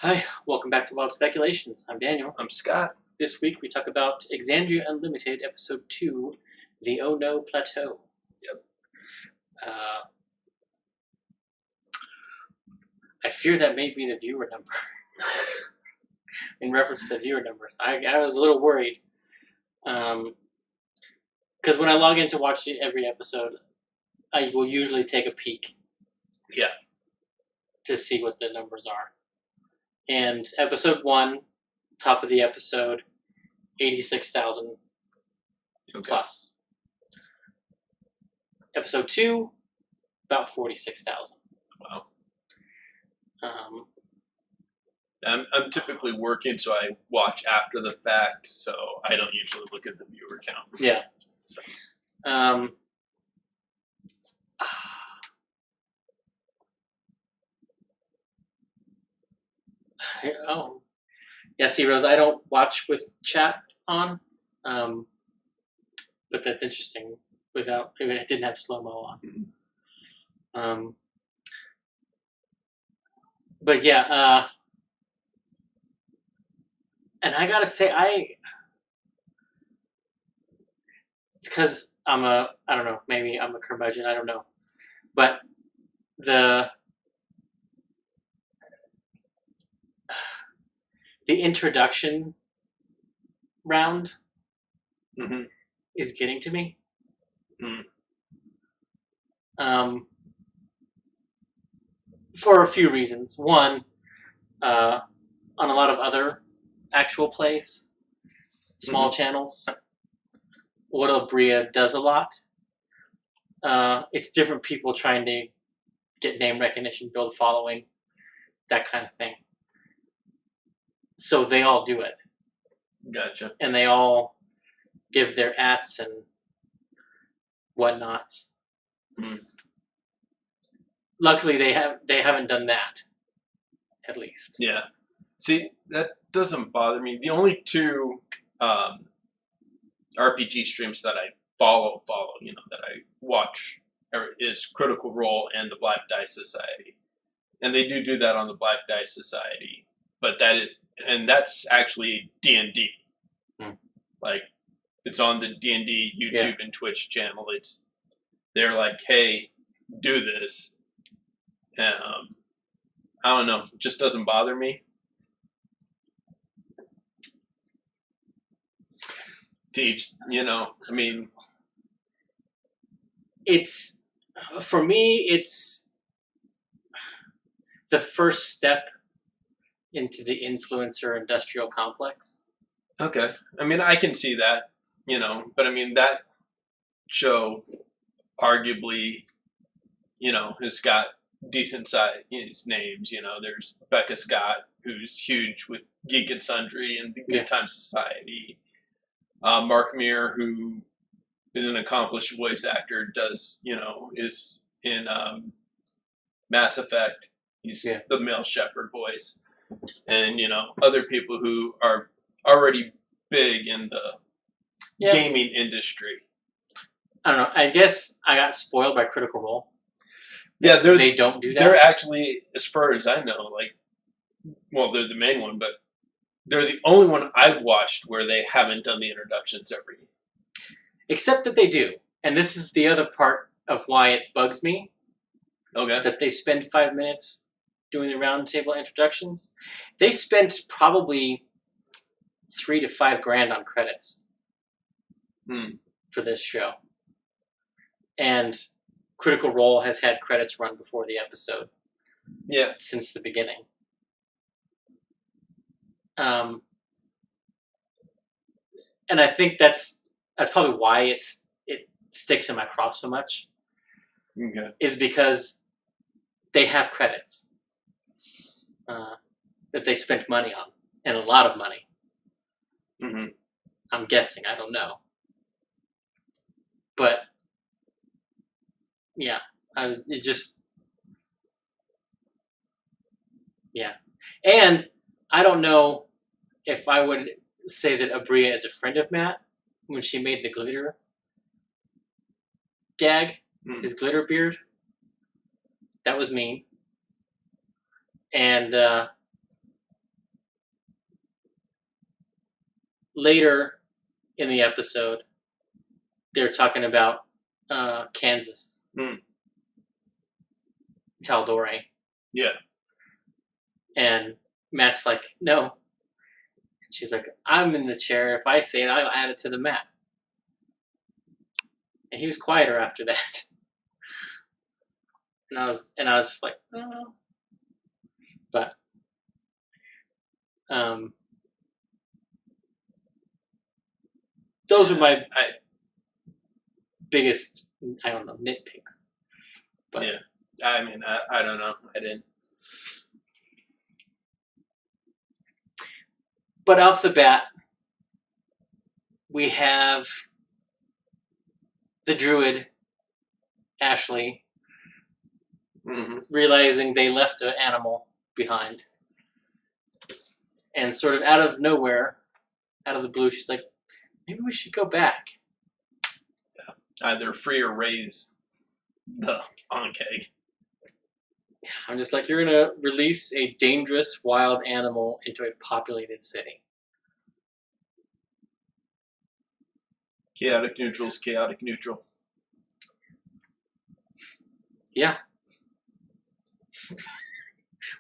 Hi, welcome back to Wild Speculations. I'm Daniel. I'm Scott. This week we talk about Exandria Unlimited, Episode 2, The Oh No Plateau. Yep. I fear that may be the viewer number. In reference to the viewer numbers. I was a little worried. Because when I log in to watch every episode, I will usually take a peek. Yeah. To see what the numbers are. And Episode 1, top of the episode, 86,000 plus. Episode 2, about 46,000. Wow. I'm typically working, so I watch after the fact, so I don't usually look at the viewer count. Yeah. So. Oh. Yeah, see, Rose, I don't watch with chat on, but that's interesting. Without, it didn't have slow-mo on. Mm-hmm. But yeah, and I gotta say, it's because I don't know, maybe I'm a curmudgeon, I don't know. But the introduction round is getting to me. For a few reasons. One, on a lot of other actual plays, small channels, what Bria does a lot. It's different people trying to get name recognition, build following, that kind of thing. So they all do it. Gotcha. And they all give their ats and whatnots. Luckily, they haven't done that. At least. Yeah. See, that doesn't bother me. The only two RPG streams that I follow, that I watch is Critical Role and the Black Dice Society, and they do that on the Black Dice Society. But that's actually D&D. Like, it's on the D&D YouTube and Twitch channel. They're like, hey, do this. I don't know. It just doesn't bother me. Teach, I mean. For me, it's the first step into the influencer industrial complex. Okay. I mean, I can see that, but I mean, that show arguably, has got decent size names. There's Becca Scott, who's huge with Geek and Sundry and the Good Time Society. Mark Meir, who is an accomplished voice actor, is in Mass Effect. He's the male Shepard voice. And, other people who are already big in the gaming industry. I don't know. I guess I got spoiled by Critical Role. Yeah, they don't do that. They're actually, as far as I know, they're the main one, but they're the only one I've watched where they haven't done the introductions every year. Except that they do. And this is the other part of why it bugs me. Okay. That they spend 5 minutes doing the roundtable introductions. They spent probably $3,000 to $5,000 on credits for this show. And Critical Role has had credits run before the episode. Yeah. Since the beginning. And I think that's probably why it sticks in my craw so much. Okay. Is because they have credits that they spent money on, and a lot of money. I'm guessing. I don't know. But yeah, and I don't know if I would say that Abria is a friend of Matt when she made the glitter gag, his glitter beard. That was mean. And later in the episode, they're talking about Kansas. Taldore. Yeah. And Matt's like, no. And she's like, I'm in the chair. If I say it, I'll add it to the map. And he was quieter after that. And I was just like, oh. But those are my biggest, I don't know, nitpicks. But yeah. I mean, I don't know. I didn't. But off the bat, we have the druid, Ashley, realizing they left an animal behind. And sort of out of nowhere, out of the blue, she's like, maybe we should go back. Yeah. Either free or raise the Ankeg. I'm just like, you're going to release a dangerous wild animal into a populated city. Chaotic neutral's chaotic neutral. Yeah.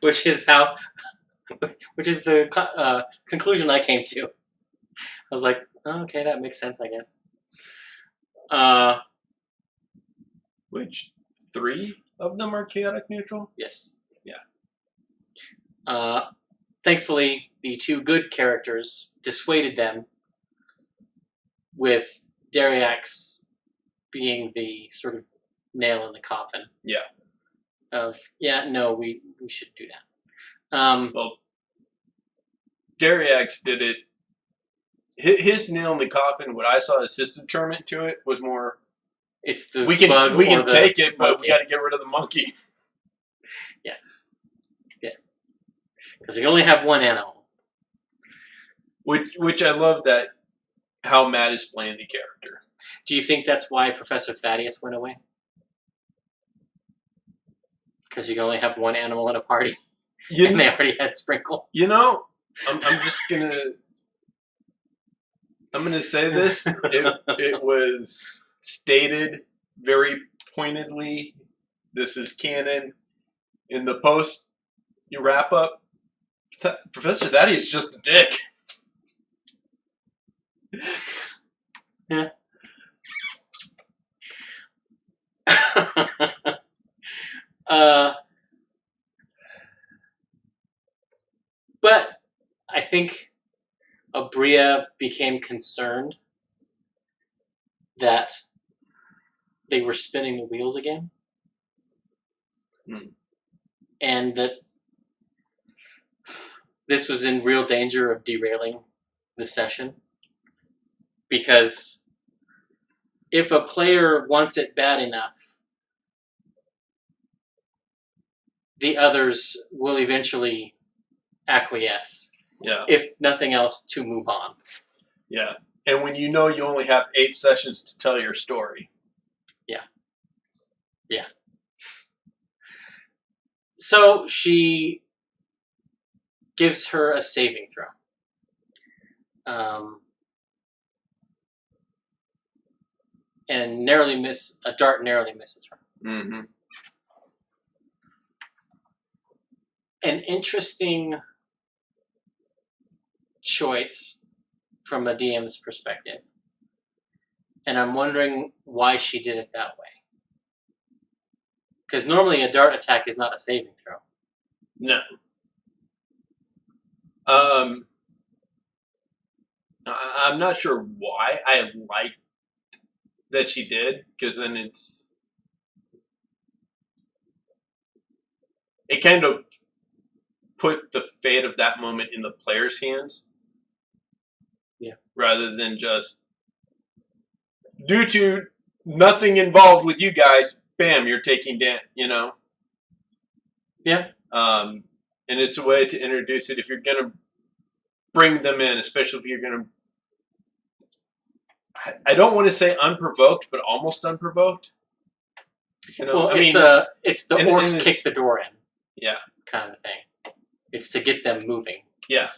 Which is the conclusion I came to. I was like, oh, okay, that makes sense, I guess. Which 3 of them are chaotic neutral? Yes. Yeah. Thankfully, the 2 good characters dissuaded them, with Dariax being the sort of nail in the coffin. Yeah. No, we should do that. Well, Dariax did it. His nail in the coffin, what I saw as his deterrent to it was more, it's the we can take it, but monkey. We got to get rid of the monkey. Yes. Because we only have one animal. Which I love that how Matt is playing the character. Do you think that's why Professor Thaddeus went away? Because you can only have one animal in a party, and they already had Sprinkle. You know, I'm just gonna say this. It was stated very pointedly. This is canon. In the post, you wrap up. Professor Thaddeus is just a dick. Yeah. But I think Abria became concerned that they were spinning the wheels again. And that this was in real danger of derailing the session. Because if a player wants it bad enough, the others will eventually acquiesce. Yeah. If nothing else, to move on. Yeah. And when you know you only have 8 sessions to tell your story. Yeah. So she gives her a saving throw. And a dart narrowly misses her. Mm-hmm. An interesting choice from a DM's perspective. And I'm wondering why she did it that way. Because normally a dart attack is not a saving throw. No. I'm not sure why. I like that she did, because then it kind of put the fate of that moment in the player's hands. Yeah. Rather than just, due to nothing involved with you guys, bam, you're taking down, Yeah. And it's a way to introduce it if you're going to bring them in, especially if you're going to, I don't want to say unprovoked, but almost unprovoked. Well, it's the orcs kick the door in. Yeah. Kind of thing. It's to get them moving. Yeah.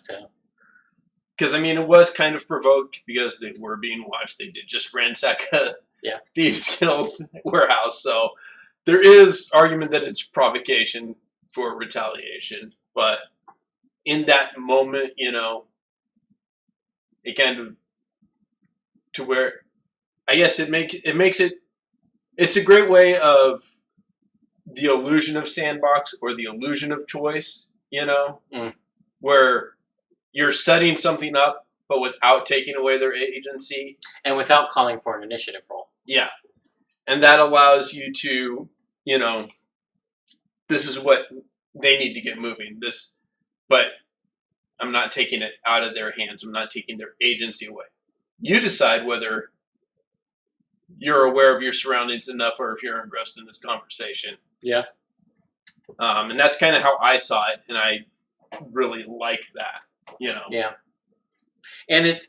because I mean, it was kind of provoked because they were being watched. They did just ransack a thieves' guild warehouse, so there is argument that it's provocation for retaliation. But in that moment, you know, it kind of to where I guess it makes it. It's a great way of the illusion of sandbox or the illusion of choice, you know, where you're setting something up, but without taking away their agency. And without calling for an initiative roll. Yeah. And that allows you to, you know, this is what they need to get moving. But I'm not taking it out of their hands. I'm not taking their agency away. You decide whether you're aware of your surroundings enough or if you're engrossed in this conversation. Yeah. And that's kind of how I saw it, and I really like that, you know. Yeah. And it,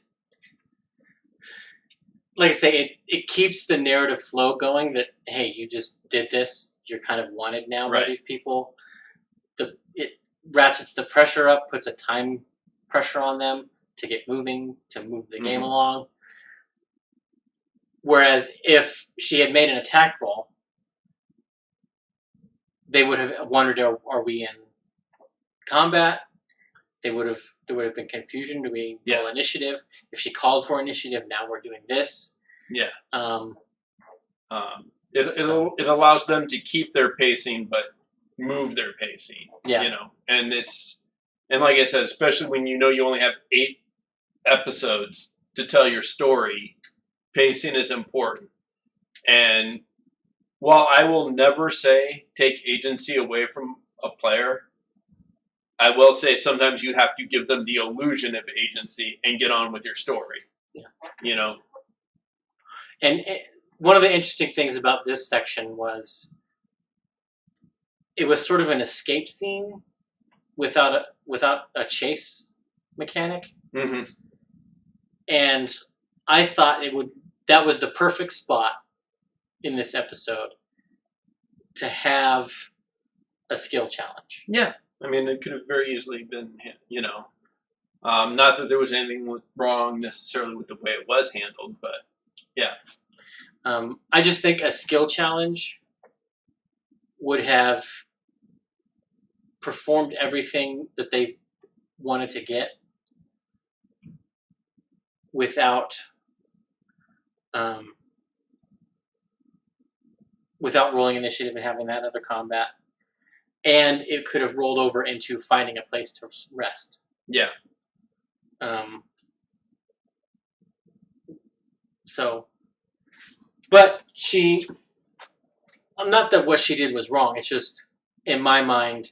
like I say, it keeps the narrative flow going that, hey, you just did this, you're kind of wanted now by these people. It ratchets the pressure up, puts a time pressure on them to get moving, to move the game along. Whereas if she had made an attack roll, they would have wondered, are we in combat? There would have been confusion. Do we roll initiative? If she called for initiative, now we're doing this. Yeah. It allows them to keep their pacing, but move their pacing. Yeah. You know, and like I said, especially when you know you only have 8 episodes to tell your story, pacing is important. And while I will never say take agency away from a player, I will say sometimes you have to give them the illusion of agency and get on with your story. Yeah. You know? And one of the interesting things about this section was it was sort of an escape scene without a chase mechanic. Mm-hmm. And I thought that was the perfect spot in this episode to have a skill challenge. Yeah. I mean, it could have very easily been, you know, not that there was anything wrong necessarily with the way it was handled, but yeah. I just think a skill challenge would have performed everything that they wanted to get without rolling initiative and having that other combat. And it could have rolled over into finding a place to rest. Yeah. But not that what she did was wrong. It's just, in my mind,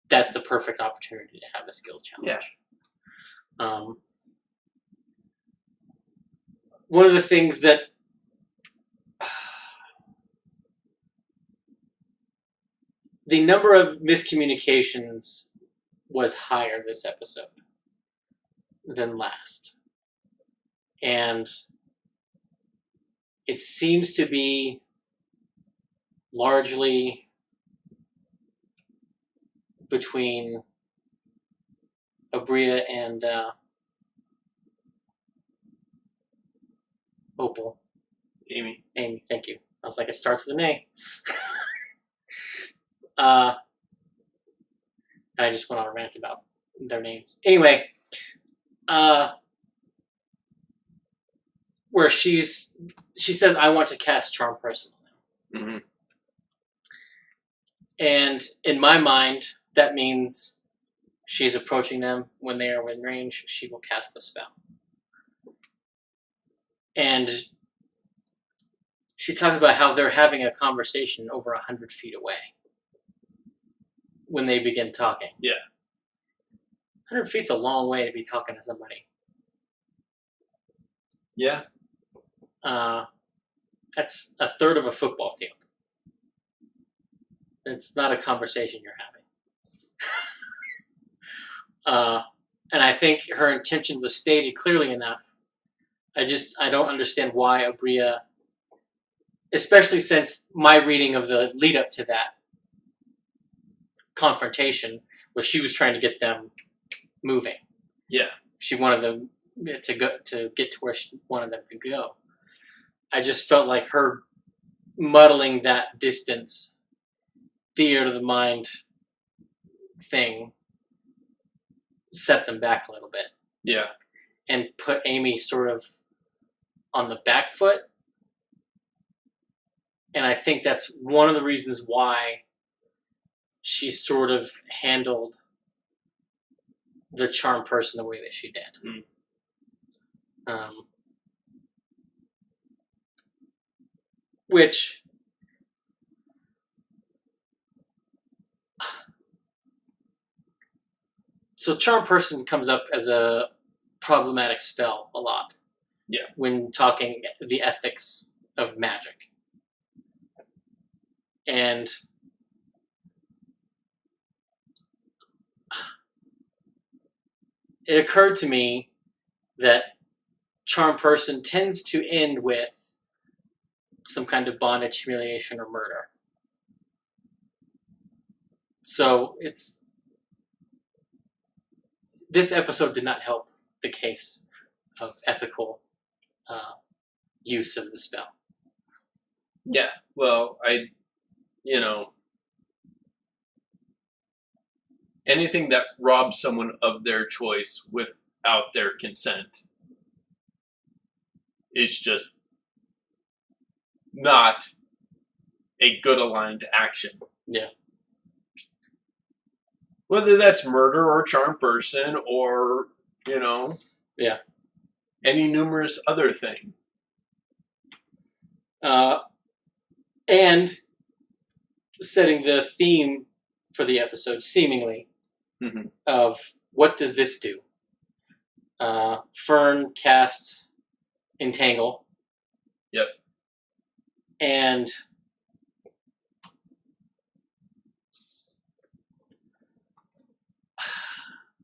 that's the perfect opportunity to have a skill challenge. Yeah. One of the things that the number of miscommunications was higher this episode than last. And it seems to be largely between Abria and Opal. Amy, thank you. I was like, it starts with an A. And I just went on a rant about their names. Anyway, where she says, I want to cast Charm Personal now. Mm-hmm. And in my mind, that means she's approaching them. When they are within range, she will cast the spell. And she talks about how they're having a conversation over 100 feet away when they begin talking. Yeah. 100 feet's a long way to be talking to somebody. Yeah. That's a third of a football field. It's not a conversation you're having. And I think her intention was stated clearly enough. I don't understand why Abria, especially since my reading of the lead up to that confrontation, was she was trying to get them moving. Yeah. she wanted them to get to where she wanted them to go. I just felt like her muddling that distance, theater of the mind thing set them back a little bit. Yeah. And put Amy sort of on the back foot. And I think that's one of the reasons why she sort of handled the charm person the way that she did. Which so charm person comes up as a problematic spell a lot. Yeah. When talking the ethics of magic. And it occurred to me that charm person tends to end with some kind of bondage, humiliation, or murder. So this episode did not help the case of ethical use of the spell. Yeah, well, anything that robs someone of their choice without their consent is just not a good aligned action. Yeah. Whether that's murder or charm person or, Yeah. any numerous other thing. And setting the theme for the episode, seemingly, of what does this do? Fern casts Entangle. Yep. And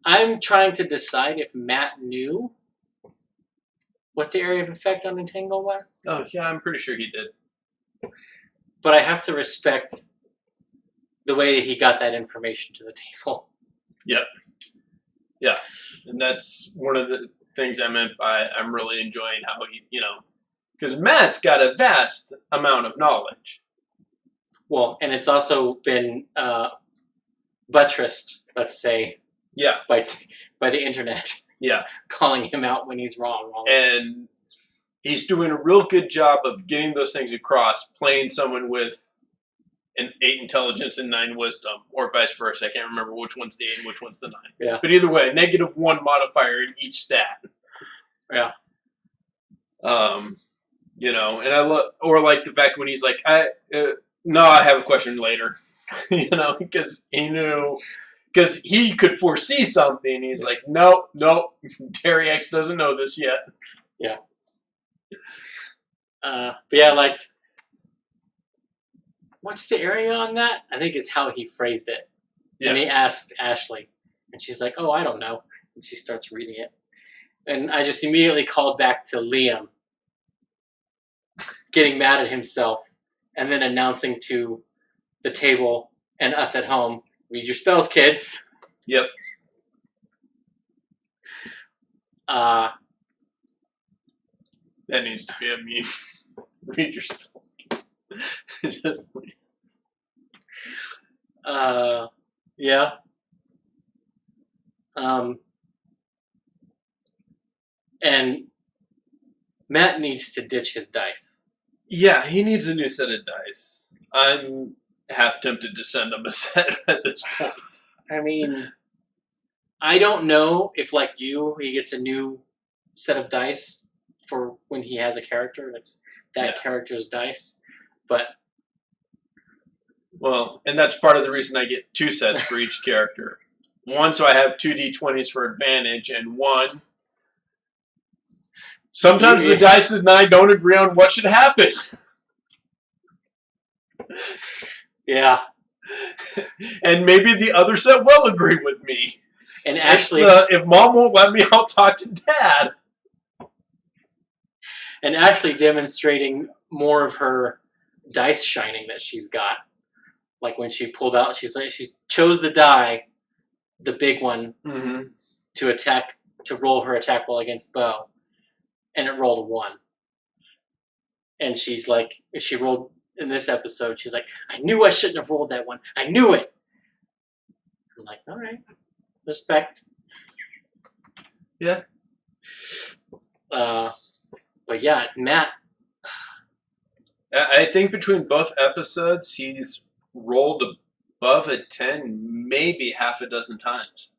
I'm trying to decide if Matt knew what the area of effect on Entangle was. Oh, yeah, I'm pretty sure he did. But I have to respect the way he got that information to the table. Yep. Yeah. And that's one of the things I meant by I'm really enjoying how he, because Matt's got a vast amount of knowledge. Well, and it's also been buttressed, let's say, yeah, by the internet. Yeah. Calling him out when he's wrong. And he's doing a real good job of getting those things across, playing someone with an 8 intelligence and 9 wisdom, or vice versa. I can't remember which one's the 8 and which one's the 9. Yeah. But either way, -1 modifier in each stat. Yeah. And I love, or like the fact when he's like, no, I have a question later, because he knew, because he could foresee something. He's like, nope, Terry X doesn't know this yet. Yeah. But yeah, I liked, what's the area on that? I think is how he phrased it. Yeah. And he asked Ashley, and she's like, oh, I don't know. And she starts reading it. And I just immediately called back to Liam getting mad at himself and then announcing to the table and us at home, read your spells, kids. Yep. That needs to be a meme. Read your spells. Just yeah. And Matt needs to ditch his dice. Yeah, he needs a new set of dice. I'm half tempted to send him a set at this point. I mean, I don't know if, like you, he gets a new set of dice for when he has a character. It's that character's dice. But well, and that's part of the reason I get 2 sets for each character. One, so I have 2 d20s for advantage, and 1. Sometimes the dice and I don't agree on what should happen. Yeah. And maybe the other set will agree with me. And Ashley, if Mom won't let me, I'll talk to Dad. And Ashley demonstrating more of her dice shining that she's got. Like when she pulled out, she chose the die, the big one, to attack to roll her attack roll against Bo, and it rolled a 1. And she's like, she rolled in this episode, she's like, I knew I shouldn't have rolled that one. I knew it. I'm like, all right, respect. Yeah. But yeah, Matt. I think between both episodes, he's rolled above a 10 maybe half a dozen times.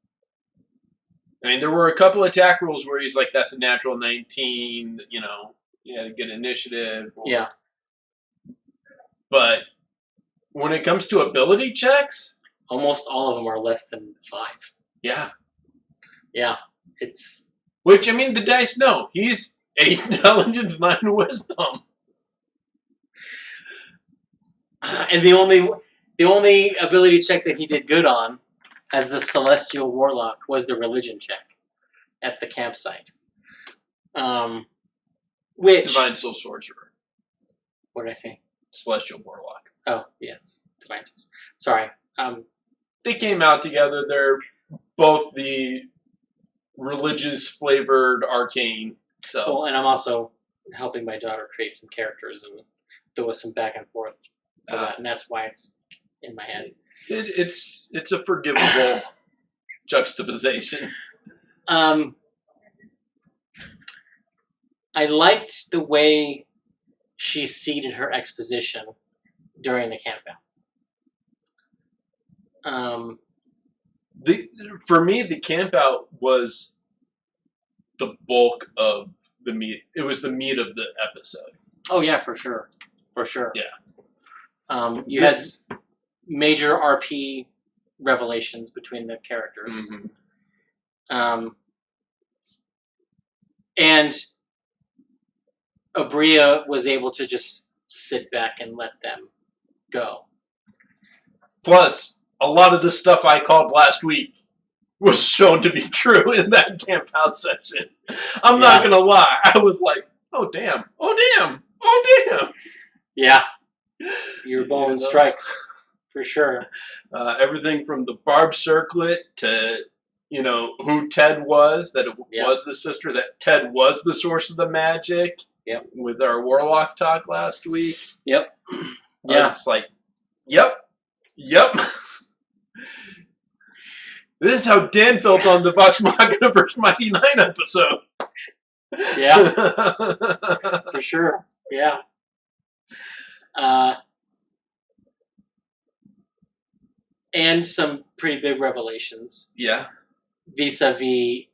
I mean, there were a couple attack rolls where he's like, that's a natural 19, you know, he had a good initiative. Yeah. But when it comes to ability checks, almost all of them are less than 5. Yeah. Yeah. It's... Which, I mean, the dice know. He's 8 intelligence, 9 wisdom. And the only ability check that he did good on as the Celestial Warlock was the religion check at the campsite. Which... Divine Soul Sorcerer. What did I say? Celestial Warlock. Oh, yes. Divine Soul. Sorry. They came out together. They're both the religious-flavored arcane. So. Well, and I'm also helping my daughter create some characters, and there was some back and forth for that, and that's why it's in my head. It's a forgivable juxtaposition. I liked the way she seeded her exposition during the campout. For me, the campout was the bulk of the meat. It was the meat of the episode. Oh yeah, for sure, for sure. Yeah. You had major RP revelations between the characters. Mm-hmm. And Abria was able to just sit back and let them go. Plus, a lot of the stuff I called last week was shown to be true in that camp out session. I'm not going to lie. I was like, oh, damn. Oh, damn. Oh, damn. Yeah. Your bowling strikes, for sure. Everything from the barb circlet to, you know, who Ted was, that it was the sister, that Ted was the source of the magic. Yep. With our warlock talk last week. Yep. Yeah. It's like, yep. This is how Dan felt on the Vox Machina vs. Mighty 9 episode. Yeah. For sure. Yeah. And some pretty big revelations. Yeah. Vis-a-vis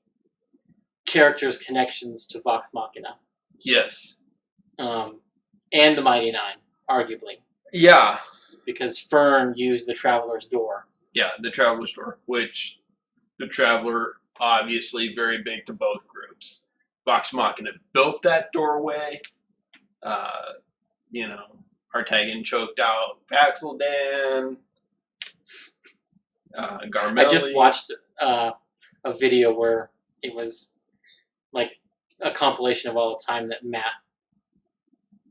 characters' connections to Vox Machina. Yes. And the Mighty Nine, arguably. Yeah. Because Fern used the Traveler's Door. Yeah, the Traveler's Door, which the Traveler, obviously very big to both groups. Vox Machina built that doorway. You know, Artagan choked out Paxildan. Garmelli. I just watched a video where it was like a compilation of all the time that Matt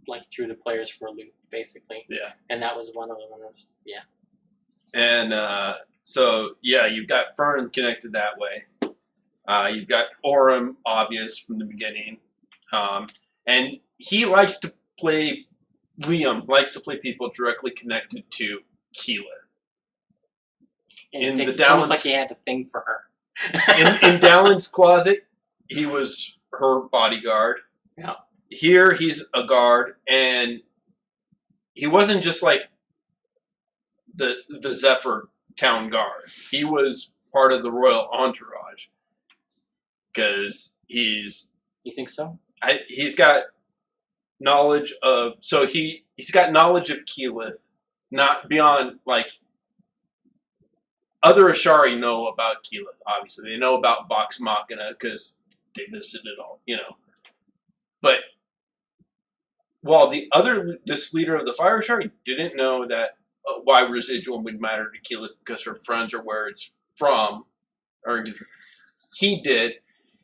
like threw the players for a loop, basically. Yeah. And that was one of them. Yeah. And so, yeah, you've got Fern connected that way. You've got Orem, obvious from the beginning. And he likes to play, Liam likes to play people directly connected to Keyleth. And it's almost like he had a thing for her. in Dallin's closet, he was her bodyguard. Yeah. Here, he's a guard, and he wasn't just like the Zephyr town guard. He was part of the royal entourage because he's. You think so? He's got knowledge of. So he's got knowledge of Keyleth, not beyond like. Other Ashari know about Keyleth, obviously. They know about Vox Machina because they visited all, you know. But while this leader of the Fire Ashari didn't know that why residuum would matter to Keyleth because her friends are where it's from, or he did.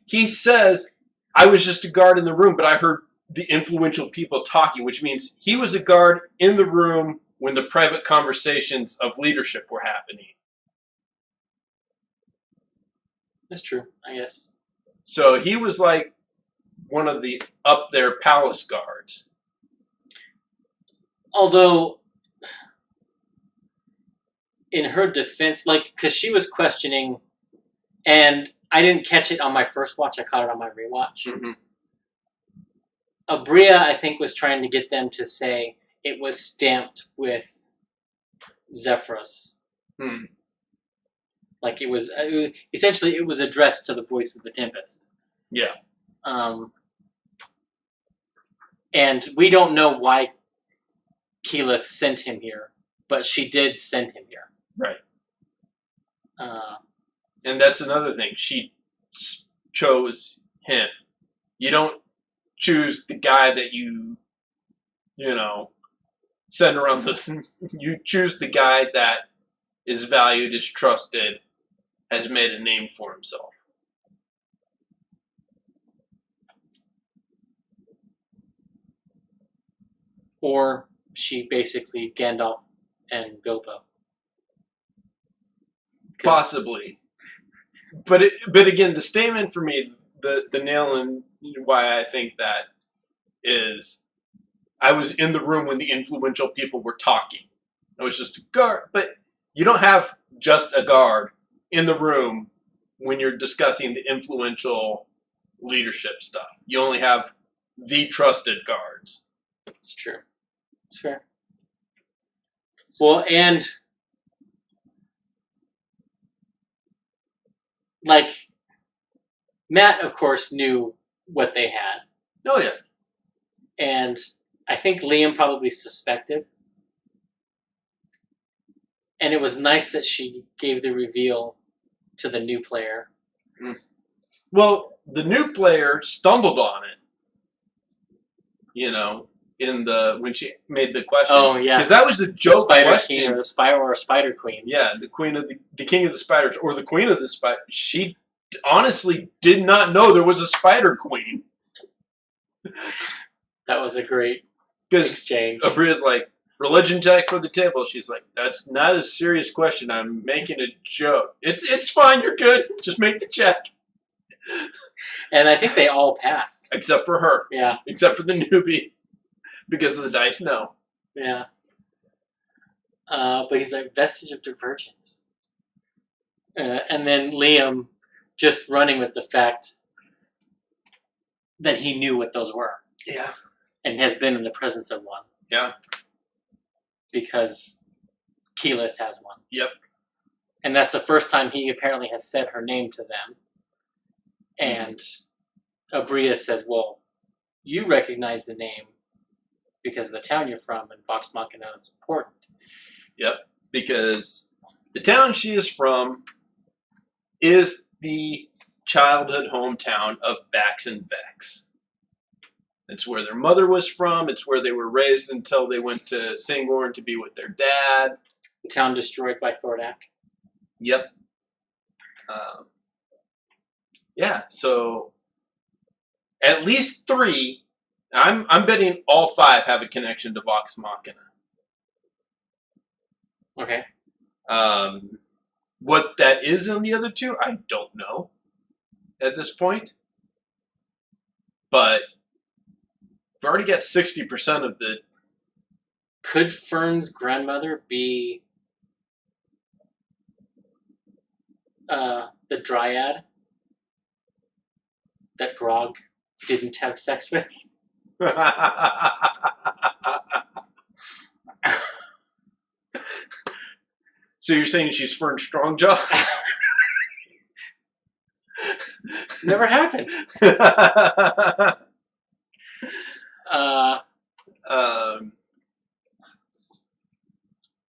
He says, I was just a guard in the room, but I heard the influential people talking, which means he was a guard in the room when the private conversations of leadership were happening. That's true, I guess. So he was like one of the up there palace guards. Although, in her defense, like, because she was questioning, and I didn't catch it on my first watch, I caught it on my rewatch. Mm-hmm. Abria, I think, was trying to get them to say it was stamped with Zephyrus. Hmm. Like, it was essentially, it was addressed to the voice of the Tempest. Yeah. And we don't know why Keyleth sent him here, but she did send him here. Right. And that's another thing. She chose him. You don't choose the guy that you send around this. You choose the guy that is valued, is trusted, has made a name for himself. Or she basically Gandalf and Bilbo. Possibly. But again, the statement for me, the nail in why I think that is, I was in the room when the influential people were talking. I was just a guard, but you don't have just a guard in the room when you're discussing the influential leadership stuff. You only have the trusted guards. It's true. It's fair. Well, and like Matt, of course, knew what they had. Oh yeah. And I think Liam probably suspected. And it was nice that she gave the reveal to the new player. Mm. Well, the new player stumbled on it. When she made the question. Oh yeah, because that was a joke the Spider question. King or a Spider Queen. Yeah, the queen of the king of the spiders, or the queen of the spider. She honestly did not know there was a Spider Queen. That was a great exchange. Abria's like, religion check for the table. She's like, that's not a serious question. I'm making a joke. It's fine. You're good. Just make the check. And I think they all passed. Except for her. Yeah. Except for the newbie. Because of the dice, no. Yeah. But he's like, vestige of divergence. And then Liam just running with the fact that he knew what those were. Yeah. And has been in the presence of one. Yeah. Because Keyleth has one. Yep. And that's the first time he apparently has said her name to them. And Abria says, well, you recognize the name because of the town you're from, and Vox Machina is important. Yep. Because the town she is from is the childhood hometown of Vax and Vex. It's where their mother was from. It's where they were raised until they went to Singorn to be with their dad. The town destroyed by Thordak. Yep. Yeah, so at least 3. I'm betting all 5 have a connection to Vox Machina. Okay. What that is in the other 2, I don't know at this point. But we've already got 60% of the... Could Fern's grandmother be the dryad that Grog didn't have sex with? So you're saying she's Fern Strongjaw? Never happened. I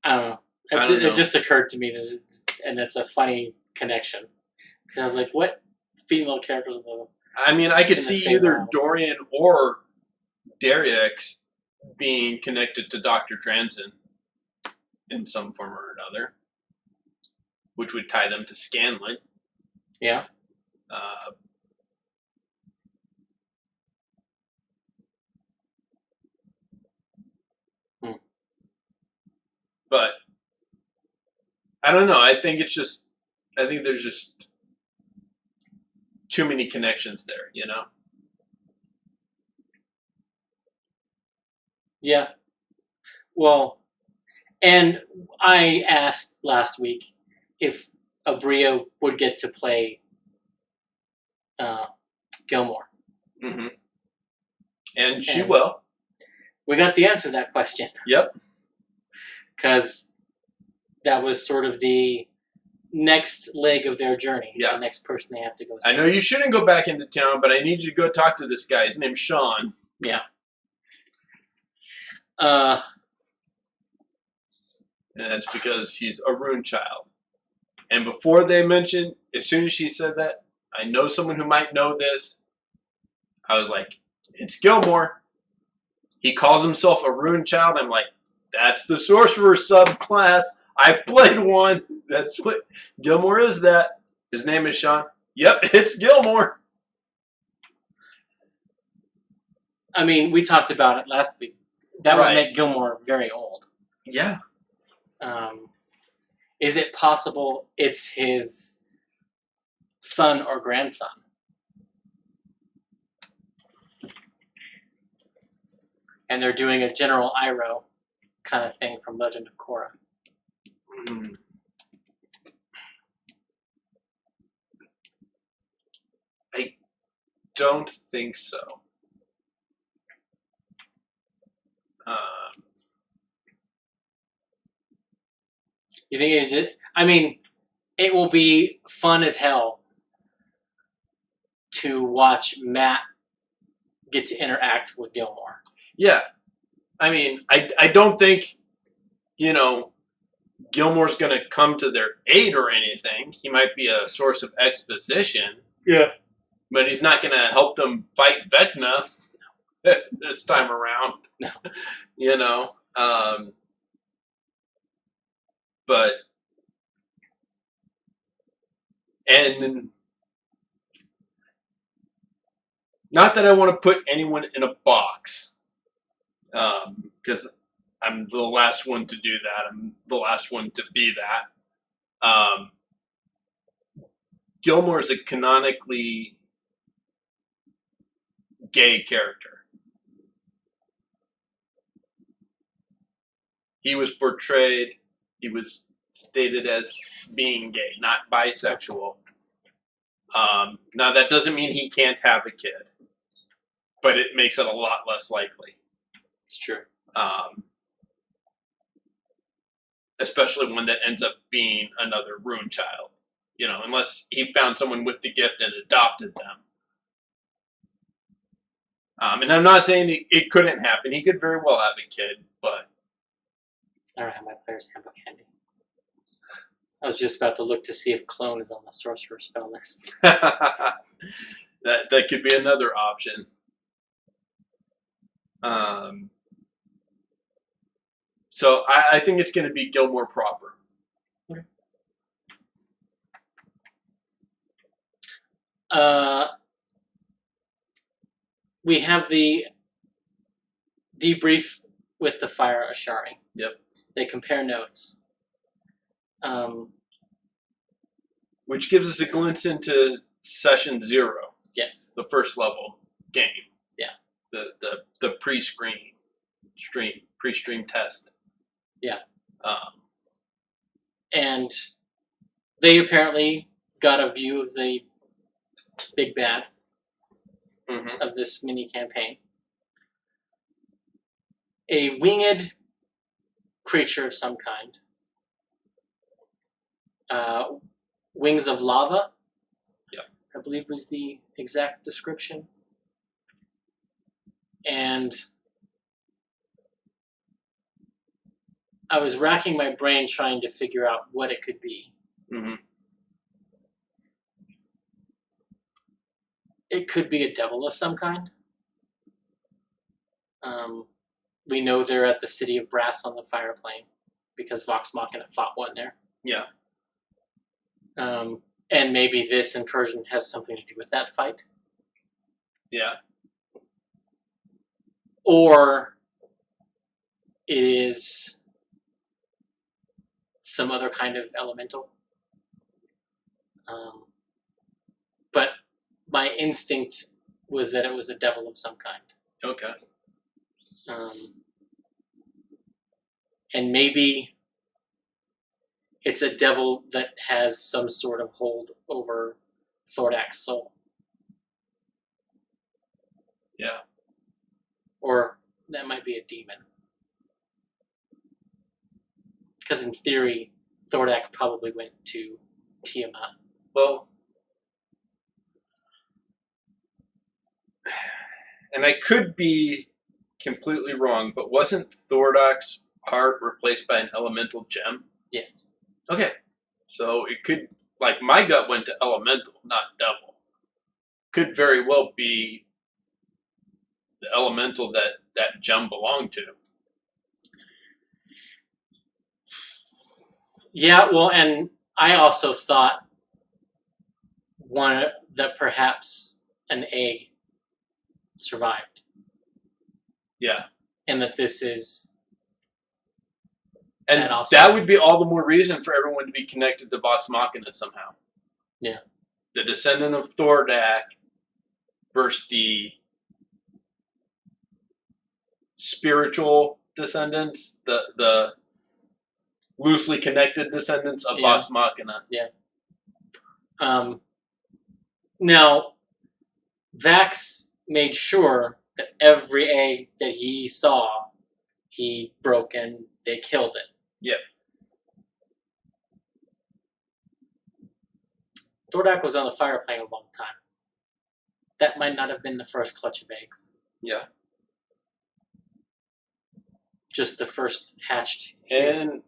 don't know. It just occurred to me that and it's a funny connection. Because I was like, what female characters in the... I mean, I could see either world? Dorian or Darius being connected to Dr. Transin in some form or another, which would tie them to Scanlan. Yeah. But I don't know. I think there's just too many connections there, you know? Yeah. Well, and I asked last week if Abria would get to play Gilmore. Mm-hmm. And she And will. we got the answer to that question. Yep. Because that was sort of the next leg of their journey. Yeah. The next person they have to go see. I know you shouldn't go back into town, but I need you to go talk to this guy. His name's Sean. Yeah. And that's because he's a rune child. And before they mentioned, as soon as she said that, I know someone who might know this. I was like, it's Gilmore. He calls himself a rune child. I'm like, that's the sorcerer subclass. I've played one. That's what Gilmore is. That his name is Sean. Yep, it's Gilmore. I mean, we talked about it last week. That Right. would make Gilmore very old. Yeah. Is it possible it's his son or grandson? And they're doing a General Iroh kind of thing from Legend of Korra. I don't think so. You think it's just, I mean, it will be fun as hell to watch Matt get to interact with Gilmore. Yeah. I mean, I don't think, you know, Gilmore's going to come to their aid or anything. He might be a source of exposition. Yeah. But he's not going to help them fight Vecna this time around. No. You know? But, and not that I want to put anyone in a box, because I'm the last one to do that. I'm the last one to be that. Gilmore is a canonically gay character. He was portrayed, he was stated as being gay, not bisexual. Now, that doesn't mean he can't have a kid, but it makes it a lot less likely. It's true. Especially one that ends up being another rune child. You know, unless he found someone with the gift and adopted them. And I'm not saying it couldn't happen. He could very well have a kid, but... I don't have my player's handbook handy. I was just about to look to see if clone is on the sorcerer spell list. that could be another option. So I think it's going to be Gilmore proper. Okay. We have the debrief with the Fire Ashari. Yep. They compare notes. Which gives us a glimpse into session 0. Yes. The first level game. Yeah. The pre-stream test. Yeah. And they apparently got a view of the big bad of this mini campaign. A winged creature of some kind. Wings of lava. Yeah. I believe was the exact description. And I was racking my brain trying to figure out what it could be. Mm-hmm. It could be a devil of some kind. We know they're at the City of Brass on the Fire Plane because Vox Machina fought one there. Yeah. And maybe this incursion has something to do with that fight. Yeah. Or it is some other kind of elemental. But my instinct was that it was a devil of some kind. Okay. And maybe it's a devil that has some sort of hold over Thordak's soul. Yeah. Or that might be a demon. Because in theory, Thordak probably went to Tiamat. Well, and I could be completely wrong, but wasn't Thordak's heart replaced by an elemental gem? Yes. Okay. So it could, like, my gut went to elemental, not devil. Could very well be the elemental that gem belonged to. Yeah, well, and I also thought that perhaps an egg survived. Yeah. And that this is... And that would be all the more reason for everyone to be connected to Talks Machnia somehow. Yeah. The descendant of Thordak versus the spiritual descendants, the loosely connected descendants of Talks Machnia. Yeah. Now, Vax made sure that every egg that he saw, he broke and they killed it. Yep. Thordak was on the fire plane a long time. That might not have been the first clutch of eggs. Yeah. Just the first hatched. And,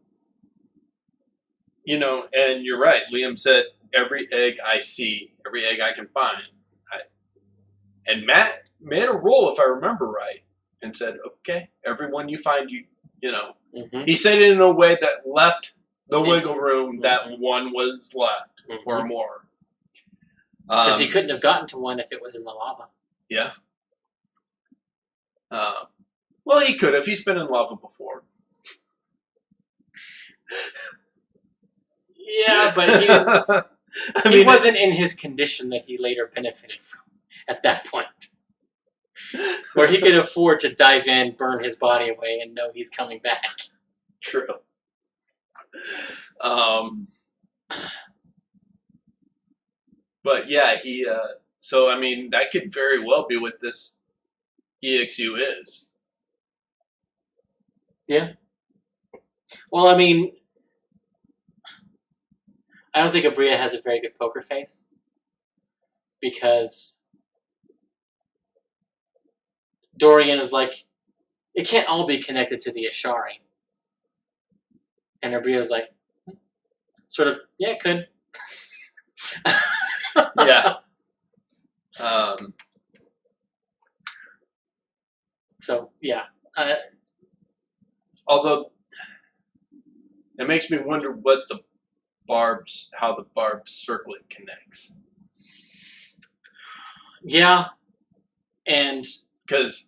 and you're right. Liam said, every egg I see, every egg I can find. And Matt made a roll, if I remember right, and said, okay, everyone you find, Mm-hmm. He said it in a way that left the wiggle room that one was left or more. Because he couldn't have gotten to one if it was in the lava. Yeah. Well, he could have. He's been in lava before. Yeah, but he didn't, he wasn't in his condition that he later benefited from at that point. Where he could afford to dive in, burn his body away, and know he's coming back. True. But yeah, so I mean, that could very well be what this EXU is. Yeah. Well, I mean, I don't think Abria has a very good poker face. Because Dorian is like, it can't all be connected to the Ashari. And Abria's like, sort of, yeah, it could. Yeah. So, yeah. Although, it makes me wonder how the barbed circlet connects. Yeah. And... Because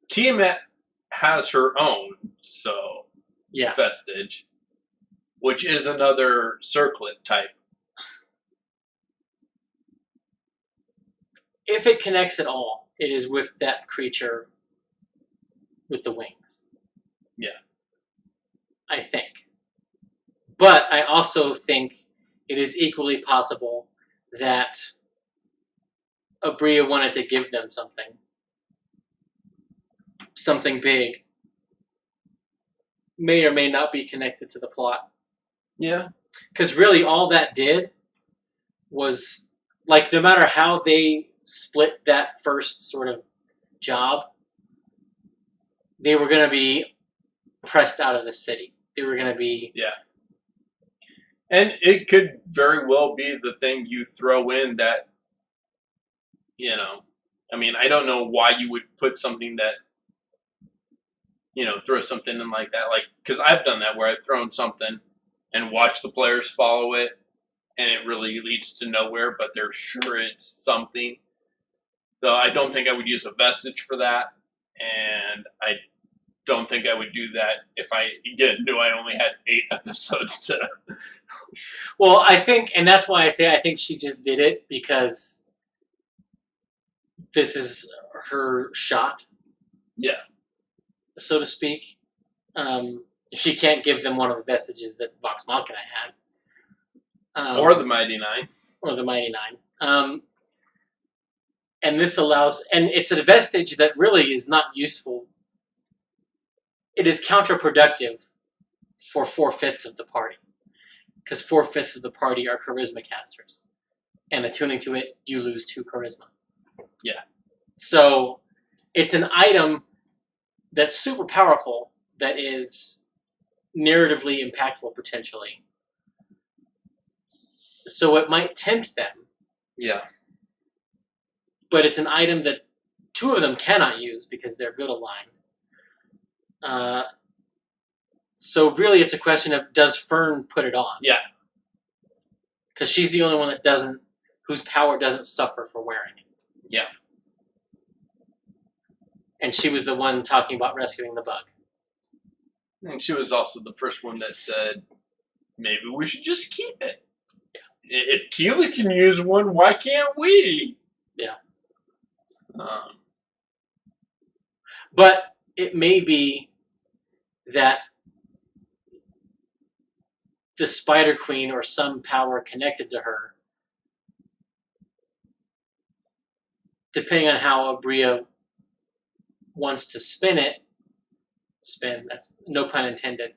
Tiamat has her own, vestige, which is another circlet type. If it connects at all, it is with that creature with the wings. Yeah. I think. But I also think it is equally possible that Abria wanted to give them something. Something big. May or may not be connected to the plot. Yeah. Because really all that did was, like, no matter how they split that first sort of job, they were going to be pressed out of the city. They were going to be... Yeah. And it could very well be the thing you throw in that, I mean, I don't know why you would put something that, throw something in like that. Like, because I've done that where I've thrown something and watched the players follow it, and it really leads to nowhere, but they're sure it's something. Though I don't think I would use a vestige for that, and I don't think I would do that if I, again, knew I only had 8 episodes to... Well, I think, and that's why I say I think she just did it because this is her shot, Yeah. so to speak. She can't give them one of the vestiges that Vox Machina had. Or the Mighty Nine. Or the Mighty Nine. And this allows... And it's a vestige that really is not useful. It is counterproductive for 4/5 of the party. Because 4/5 of the party are charisma casters. And attuning to it, you lose 2 charisma. Yeah. So, it's an item that's super powerful, that is narratively impactful, potentially. So it might tempt them. Yeah. But it's an item that 2 of them cannot use because they're good aligned. So really it's a question of, does Fern put it on? Yeah. Because she's the only one that doesn't, whose power doesn't suffer for wearing it. Yeah. And she was the one talking about rescuing the bug. And she was also the first one that said, maybe we should just keep it. Yeah. If Keela can use one, why can't we? Yeah. But it may be that the Spider Queen or some power connected to her, depending on how Abria wants to spin, that's no pun intended,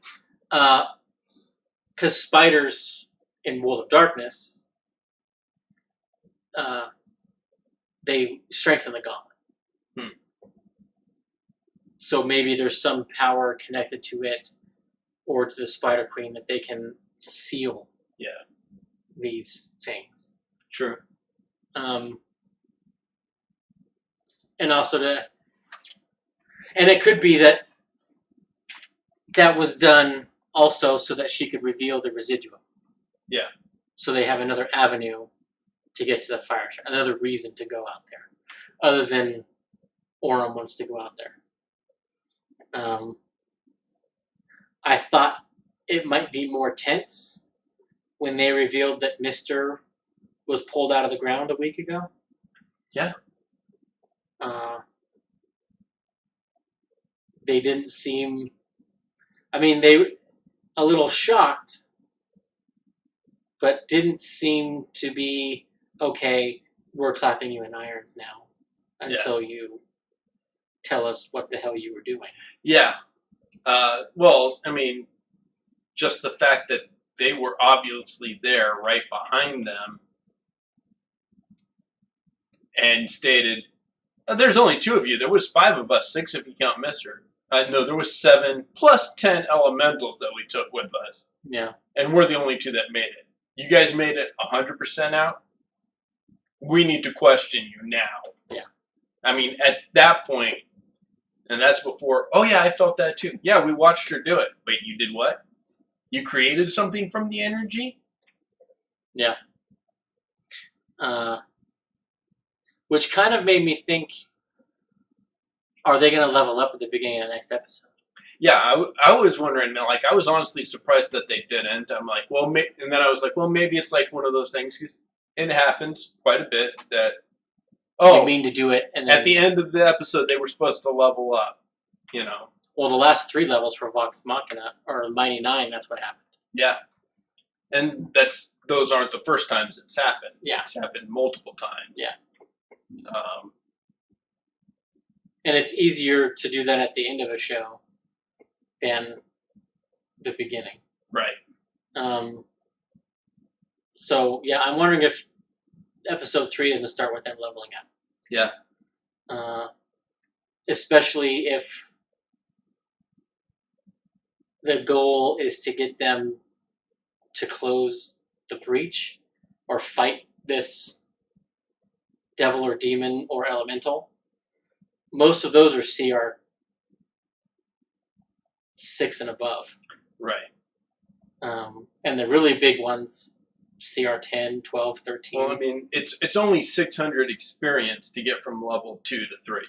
because spiders in World of Darkness, they strengthen the gauntlet. So maybe there's some power connected to it or to the Spider Queen that they can seal these things. True. And also and it could be that was done also so that she could reveal the residuum. Yeah. So they have another avenue to get to the fire shot, another reason to go out there, other than Orem wants to go out there. I thought it might be more tense when they revealed that Mr. was pulled out of the ground a week ago. Yeah. They didn't seem... I mean, they a little shocked, but didn't seem to be, okay, we're clapping you in irons now until you tell us what the hell you were doing. Yeah. Well, I mean, just the fact that they were obviously there right behind them and stated, there's only 2 of you. There was 5 of us, 6 if you count Mr. No, there was 7 plus 10 elementals that we took with us. Yeah. And we're the only 2 that made it. You guys made it 100% out? We need to question you now. Yeah. I mean, at that point, and that's before, oh yeah, I felt that too. Yeah, we watched her do it. Wait, you did what? You created something from the energy? Yeah. Which kind of made me think, are they going to level up at the beginning of the next episode? Yeah, I was wondering, like, I was honestly surprised that they didn't. I'm like, well, and then I was like, well, maybe it's like one of those things, because it happens quite a bit that, you mean to do it, and then, at the end of the episode, they were supposed to level up, you know. Well, the last 3 levels for Vox Machina, or Mighty Nine, that's what happened. Yeah. And those aren't the first times it's happened. Yeah. It's happened multiple times. Yeah. And it's easier to do that at the end of a show than the beginning. Right. So, yeah, I'm wondering if episode 3 doesn't start with them leveling up. Yeah. Especially if the goal is to get them to close the breach or fight this devil or demon or elemental. Most of those are CR 6 and above. Right. And the really big ones, CR 10, 12, 13. Well, I mean, it's only 600 experience to get from level 2 to 3.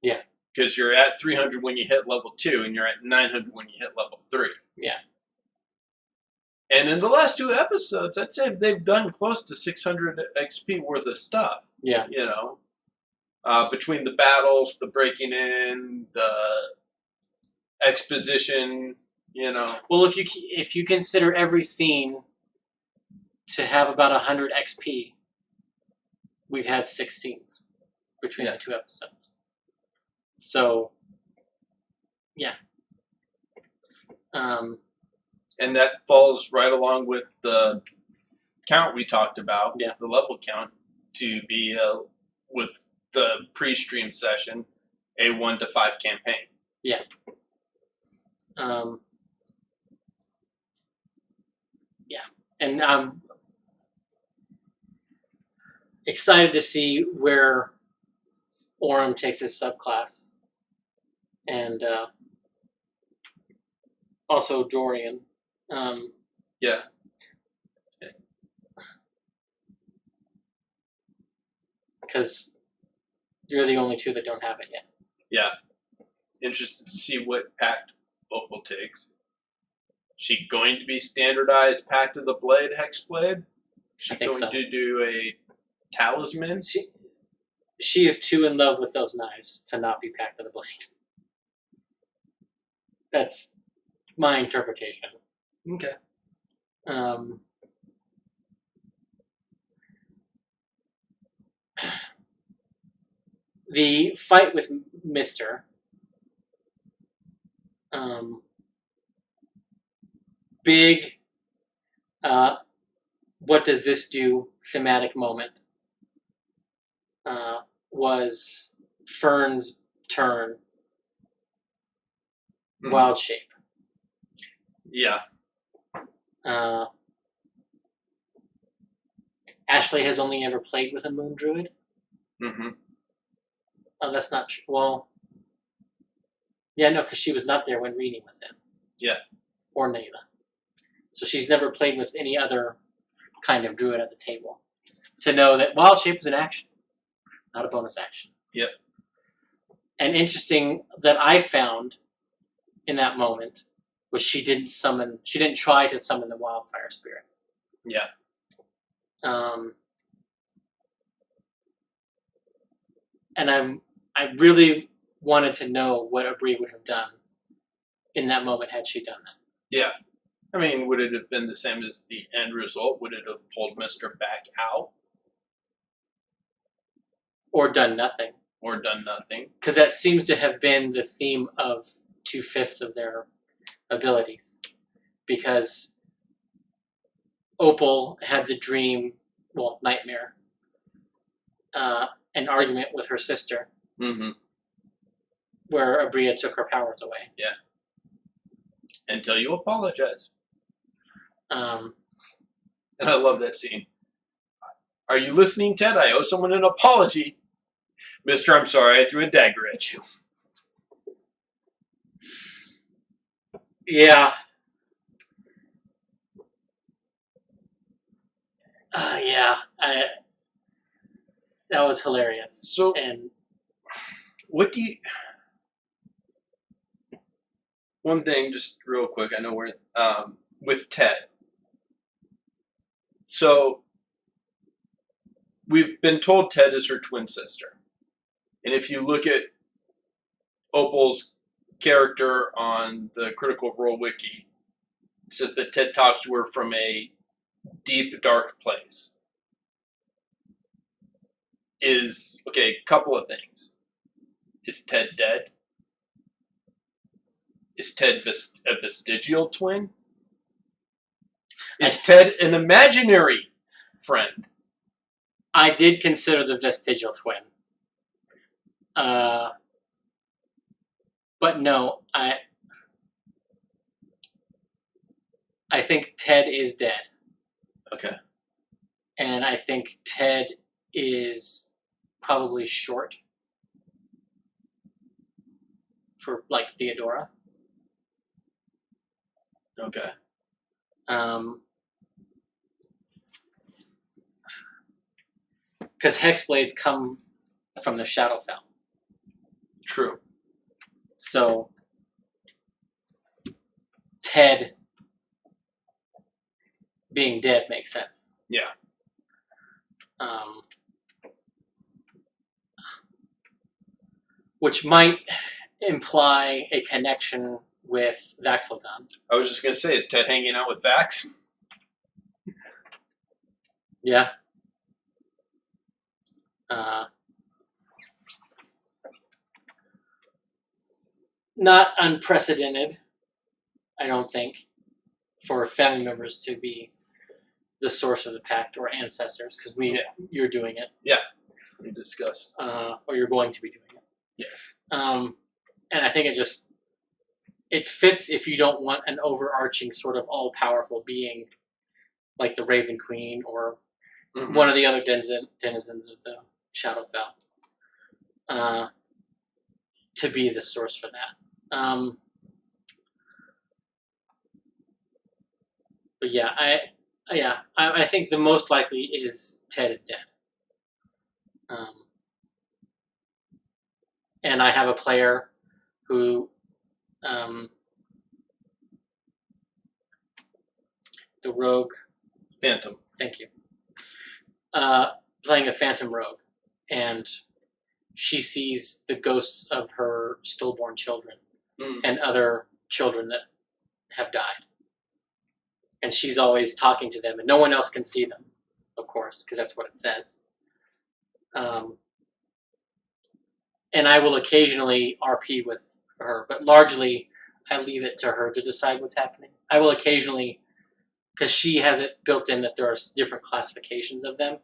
Yeah. Because you're at 300 when you hit level 2, and you're at 900 when you hit level 3. Yeah. And in the last 2 episodes, I'd say they've done close to 600 XP worth of stuff. Yeah. You know, between the battles, the breaking in, the exposition. You know. Well, if you consider every scene to have about 100 XP, we've had 6 scenes between the 2 episodes. So, yeah. And that falls right along with the count we talked about, Yeah. the level count, to be with the pre-stream session, a 1 to 5 campaign. Yeah. Yeah. And I'm excited to see where Orem takes his subclass. And also Dorian. Yeah. Because you're the only 2 that don't have it yet. Yeah. Interested to see what pact Opal takes. She going to be standardized Pact of the Blade, Hexblade? She I think going so. to do a talisman? She is too in love with those knives to not be Pact of the Blade. That's my interpretation. Okay. The fight with Mister. Big. What does this do? Thematic moment. Was Fern's turn. Wild shape. Yeah. Ashley has only ever played with a moon druid. Mm-hmm. Oh, that's not true. Well, yeah, no, because she was not there when Reenie was in. Yeah. Or Nayla. So she's never played with any other kind of druid at the table. To know that wild shape is an action, not a bonus action. Yep. And interesting that I found in that moment was she didn't try to summon the wildfire spirit. Yeah. And I really wanted to know what Abri would have done in that moment had she done that. Yeah. I mean, would it have been the same as the end result? Would it have pulled Mr. back out? Or done nothing. Or done nothing. Because that seems to have been the theme of 2/5 of their abilities. Because Opal had the dream, well, nightmare, an argument with her sister, where Abria took her powers away. Yeah. Until you apologize. And I love that scene. Are you listening, Ted? I owe someone an apology. Mister, I'm sorry, I threw a dagger at you. Yeah. Yeah. That was hilarious. So, and what do you... One thing, just real quick, I know we're... with Ted. So, we've been told Ted is her twin sister. And if you look at Opal's character on the Critical Role Wiki, it says that Ted talks to her from a deep, dark place. Couple of things. Is Ted dead? Is Ted a vestigial twin? Is Ted an imaginary friend? I did consider the vestigial twin. But no, I think Ted is dead. Okay. And I think Ted is probably short for, like, Theodora. Okay. Because Hexblades come from the Shadowfell. True. So, Ted being dead makes sense. Yeah. which might imply a connection with Vaxilgon. I was just gonna say, is Ted hanging out with Vax? Yeah. Not unprecedented, I don't think, for family members to be the source of the pact or ancestors, because you're doing it. Yeah, we discussed. Or you're going to be doing it. Yes. And I think it fits if you don't want an overarching sort of all-powerful being like the Raven Queen or one of the other denizens of the Shadowfell to be the source for that. But yeah, I think the most likely is Ted is dead. And I have a player who, the rogue, Phantom. Thank you. Playing a phantom rogue, and she sees the ghosts of her stillborn children and other children that have died. And she's always talking to them, and no one else can see them, of course, because that's what it says. And I will occasionally RP with her, but largely I leave it to her to decide what's happening. I will occasionally, because she has it built in that there are different classifications of them.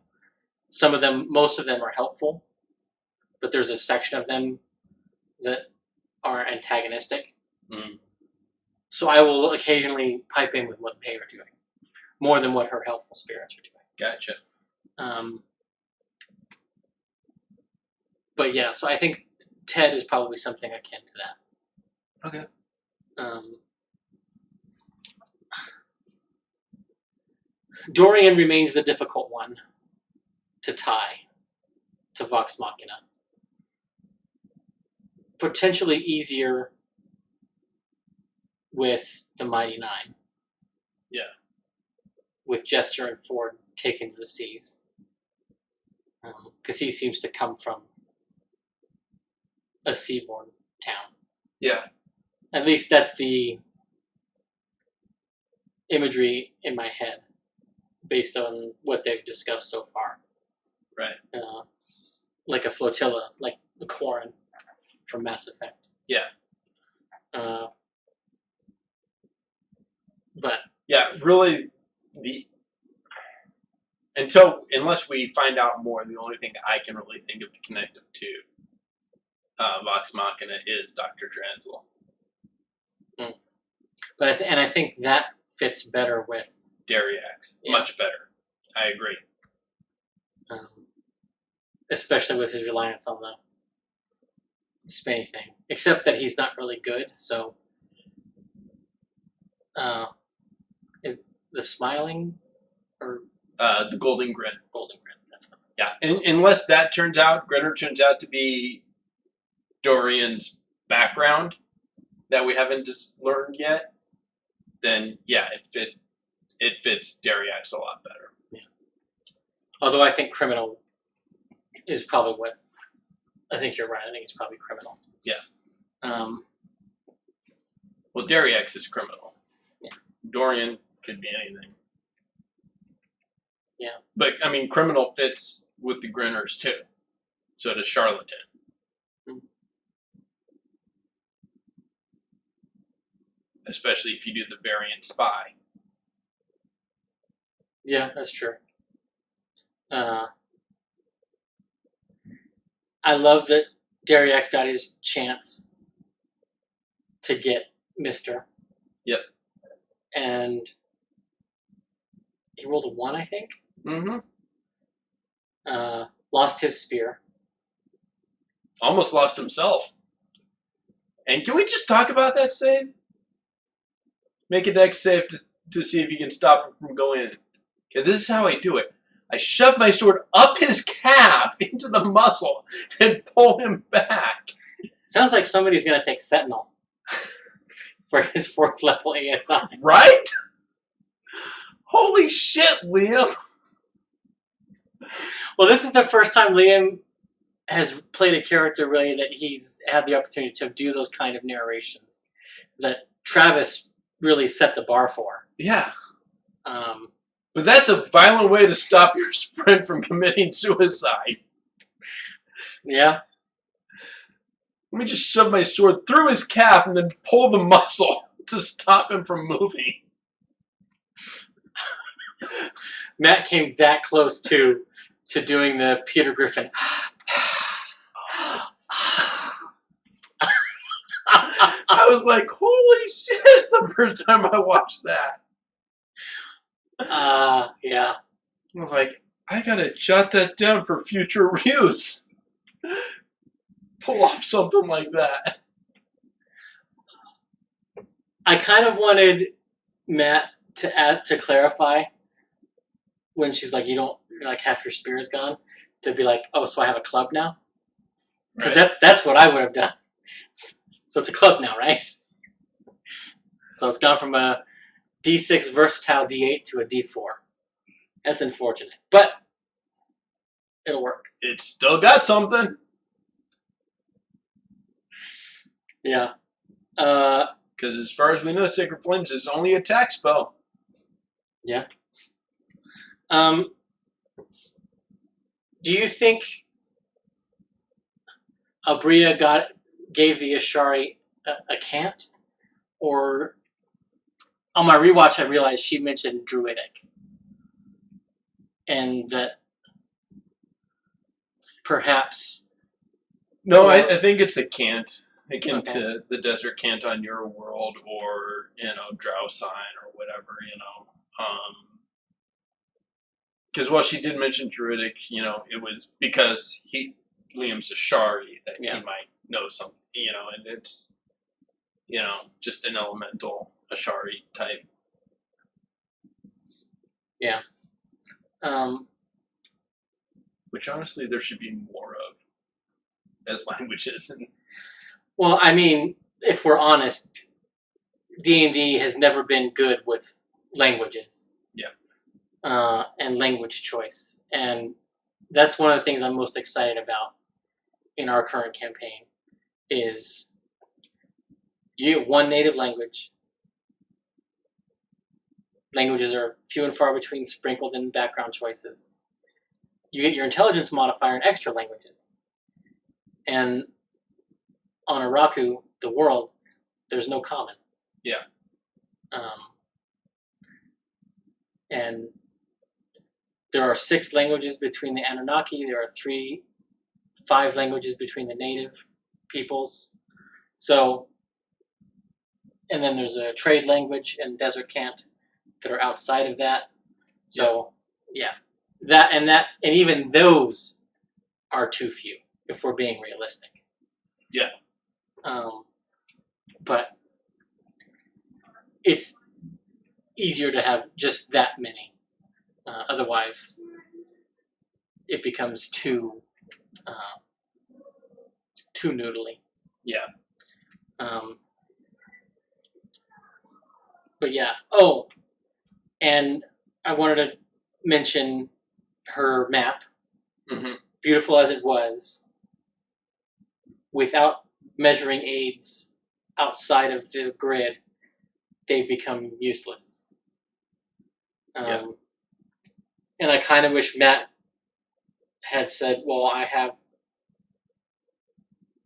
Some of them, most of them are helpful, but there's a section of them that are antagonistic. So I will occasionally pipe in with what they are doing, more than what her helpful spirits are doing. Gotcha. But yeah, so I think Ted is probably something akin to that. Okay. Dorian remains the difficult one to tie to Vox Machina. Potentially easier with the Mighty Nine. Yeah. With Jester and Ford taken to the seas. Because he seems to come from a seaborne town. Yeah. At least that's the imagery in my head, based on what they've discussed so far. Right. Like a flotilla, like the Quarren from Mass Effect. Yeah. But yeah, really, unless we find out more, the only thing I can really think of to connect them to Vox Machina is Dr. Transwell. But I think that fits better with Dariax. Yeah. Much better. I agree. Especially with his reliance on the spinny thing. Except that he's not really good, so is the smiling or the Golden Grin. Golden Grin, that's what. Yeah. Unless that Grinner turns out to be Dorian's background that we haven't just learned yet, then yeah, it fits Dariax a lot better. Yeah. Although I think criminal is probably what I think you're right. I think it's probably criminal. Yeah. Well, Dariax is criminal. Yeah. Dorian could be anything. Yeah. But I mean, criminal fits with the Grinners too. So does Charlatan. Especially if you do the variant spy. Yeah, that's true. I love that Dariax got his chance to get Mr. Yep. And he rolled a 1, I think. Mm-hmm. Lost his spear. Almost lost himself. And can we just talk about that save? Make a dex save to see if you can stop him from going in. Okay, this is how I do it. I shove my sword up his calf into the muscle and pull him back. Sounds like somebody's going to take Sentinel for his 4th level ASI. Right? Holy shit, Liam. Well, this is the first time Liam has played a character really that he's had the opportunity to do those kind of narrations that Travis really set the bar for. Yeah. Um, But that's a violent way to stop your friend from committing suicide. yeah. Let me just shove my sword through his calf and then pull the muscle to stop him from moving. Matt came that close to doing the Peter Griffin. I was like, holy shit, the first time I watched that. Yeah. I was like, I gotta jot that down for future use. Pull off something like that. I kind of wanted Matt to clarify when she's like, you don't, like, half your spirit's gone, to be like, oh, so I have a club now? Because that's what I would have done. So it's a club now, right? So it's gone from a D6 versatile D8 to a D4. That's unfortunate, but it'll work. It's still got something. Yeah. Because as far as we know, Sacred Flames is only a attack spell. Yeah. Do you think Abria gave the Ashari a cant? Or on my rewatch, I realized she mentioned Druidic. And that perhaps... No, I think it's a cant. Akin Okay. to the desert cant on your world, or, drow sign, or whatever, Because while she did mention Druidic, it was because Liam's Ashari that he might know something, and it's, just an elemental Ashari type. Yeah. Which honestly there should be more of as languages. Well, I mean, if we're honest, D&D has never been good with languages. Yeah. And language choice. And that's one of the things I'm most excited about in our current campaign is you get one native language. Languages are few and far between, sprinkled in background choices. You get your intelligence modifier in extra languages. And on Araku, the world, there's no common. Yeah. And there are 6 languages between the Anunnaki. There are 5 languages between the native peoples. So, and then there's a trade language and desert cant that are outside of that. So, yeah. And even those are too few, if we're being realistic. Yeah. But it's easier to have just that many. Otherwise, it becomes too noodly. Yeah. But yeah. Oh, and I wanted to mention her map. Mm-hmm. Beautiful as it was, without measuring aids outside of the grid, they become useless. And I kind of wish Matt had said, well, I have,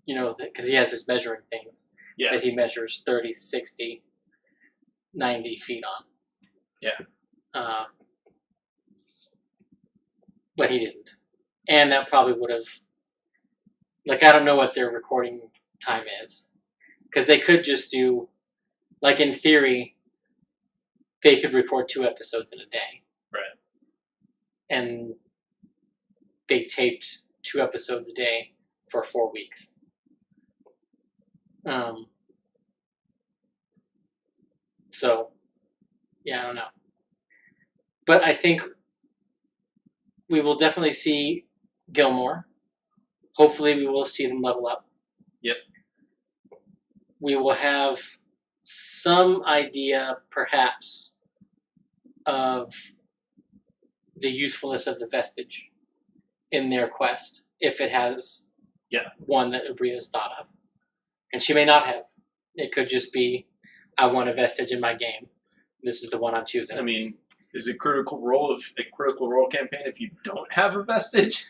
because he has his measuring things that he measures 30, 60, 90 feet on. Yeah. But he didn't. And that probably would have, I don't know what their recording time is. Because they could just do, in theory, they could record 2 episodes in a day. Right. And they taped 2 episodes a day for 4 weeks. So, yeah, I don't know. But I think we will definitely see Gilmore. Hopefully we will see them level up. Yep. We will have some idea, perhaps, of the usefulness of the vestige in their quest. if it has Yeah. one that Bria's thought of. And she may not have. It could just be, I want a vestige in my game. This is the one I'm choosing. I mean, is a critical role campaign if you don't have a vestige?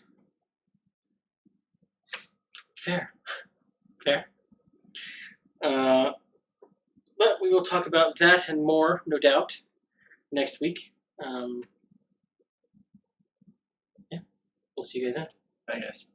Fair. But we will talk about that and more, no doubt, next week. Yeah, we'll see you guys then. I guess.